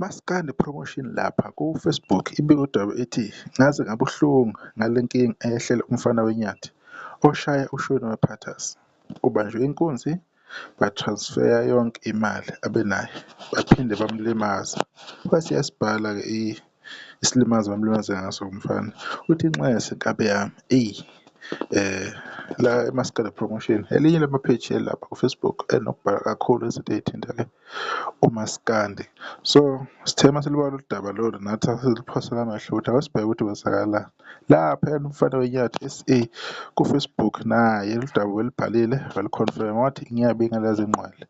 Masikandi promotion lapha ku-Facebook ibike udaba ethi ngaze ngabuhlungu ngale nkinga eyehlela umfana weNyathi oshaya ushweni we-Patas. Ubanjwe inkunzi, batransfeya yonke imali abenayo baphinde bamlimaza. Kwathi yasibhala-ke isilimazo bamlimaze ngaso umfana. Uthi Nxesi nkabi yami, eyi la eMaskandi Promotion elinye lama-page lapha ku-Facebook enokubhala kakhulu izinto ey'thinta-ke umaskandi. So sithe masilibona lolu daba lolu nathi sasiliphosela amehlo ukuthi awusibheke ukuthi kwenzakalani. Laphayana umfana weNyathi SA ku-Facebook naye lolu daba welibhalile walikhonfema wathi ngiyabinga lezi ngqwele,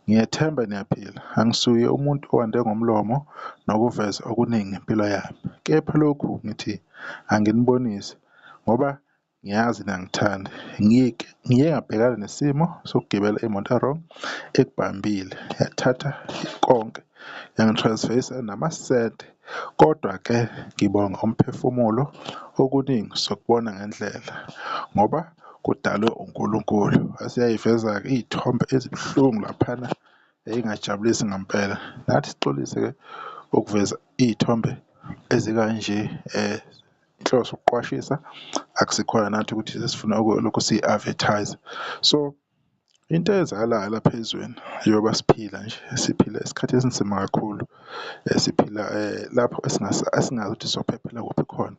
ngiyethemba niyaphila, angisuye umuntu owande ngomlomo nokuveza okuningi ngempilo yami, kepha lokhu ngithi anginibonisi ngoba ngiyazi niyangithanda. Ngike ngabhekana nesimo sokugibela imoto e-wrong ekubambile yathatha konke yangitransfeyisa namasenti, kodwa-ke ngibonga umphefumulo okuningi sokubona ngendlela ngoba kudalwe uNkulunkulu. Waseyayiveza-ke iy'thombe ezibuhlungu laphana ey'ngajabulisi ngempela. Nathi sixolise-ke ukuveza iy'thombe ezikanje inhloso ukuqwashisa, akusikhona nathi ukuthi sesifuna lokhu siyi-advertise. So into eyenzakalayo lapha ezweni njengoba siphila nje, siphila isikhathi esinzima kakhulu, siphila lapho esingazi ukuthi sophephela kuphi khona.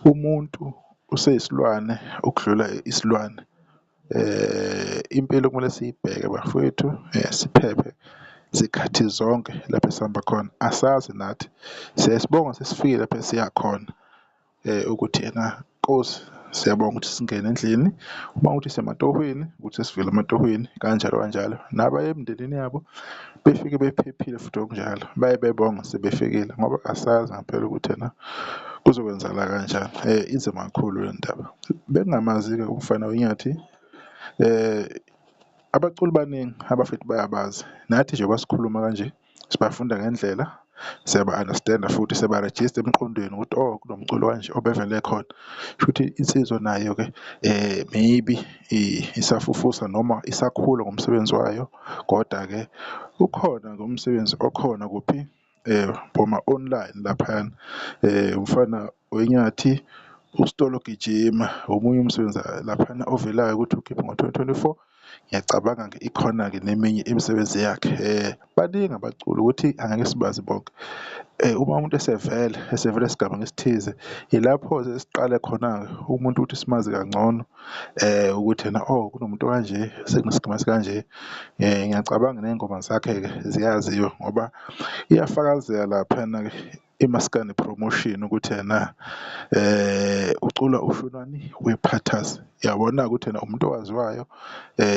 Umuntu useyisilwane ukudlula isilwane. Impilo kumele siyibheke bafowethu, siphephe zikhathi zonke lapho esihamba khona. Asazi nathi siyasibonga sesifike lapho esiya khona ukuthi ena Nkosi siyabonga ukuthi singene endlini, uma ukuthi sisematohweni ukuthi sesivela ematohweni kanjalo kanjalo. Nabaya emindenini yabo befike bephephile futhi okunjalo baye bebonga sebefikile ngoba asazi ngempela ukuthi ena kuzokwenzakala kanjani. Inzima kakhulu le ndaba. Bengingamazi-ke umfana weNyathi, abaculi baningi abafethu bayabazi, nathi njengoba sikhuluma kanje sibafunda ngendlela, siyaba-understand-a futhi siyabarejista emqondweni ukuthi kunomculo kanje obevele khona. Shuthi insizwa nayo-ke maybe isafufusa noma isakhula ngomsebenzi wayo, kodwa-ke ukhona-ke umsebenzi okhona kuphi boma-online laphayana. Umfana weNyathi uSitolo Gijima omunye umsebenzi laphana ovelayo ukuthi ukhiphe ngo-2024. Ngiyacabanga-ke ikhona-ke neminye imisebenzi yakhe. Baningi abaculi ukuthi angeke sibazi bonke. Uma umuntu esevela esigabeni esithize, ilapho-ke siqale khona-ke umuntu ukuthi simazi kangcono ukuthi ena kunomuntu okanje sekunesigaba esikanje. Ngiyacabanga ney'ngoma zakhe-ke ziyaziwa ngoba iyafakazela laphayana-ke iMaskandi Promotion ukuthi ena ucula ushunani we-Patas. Yabona-ke ukuthi ena umuntu owaziwayo.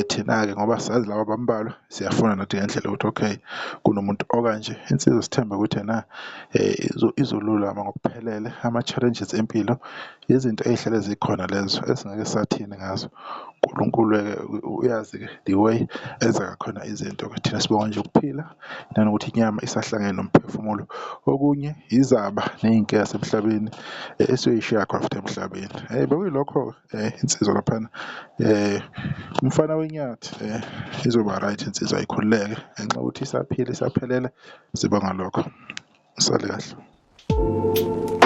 Thina-ke ngoba sazi laba abambalwa siyafuna nathi ngendlela ukuthi okay kunomuntu okanje. Insizwa sithemba ukuthi ena izolulama ngokuphelele. Ama-challenges empilo izinto ey'hlale zikhona lezo esingeke sathini ngazo. uNkulunkulu-ke uyazi-ke the way enza ngakhona izinto-ke, thina sibonga nje ukuphila nanokuthi inyama isahlangene nomphefumulo. Okunye izaba ney'nkinga zasemhlabeni esiyoy'shiya khona futhi emhlabeni. Bekuyilokho-ke insizwa laphana umfana weNyathi izoba right insizwa ikhululeke ngenxa yokuthi isaphila isaphelele. Sibonga lokho, usale kahle.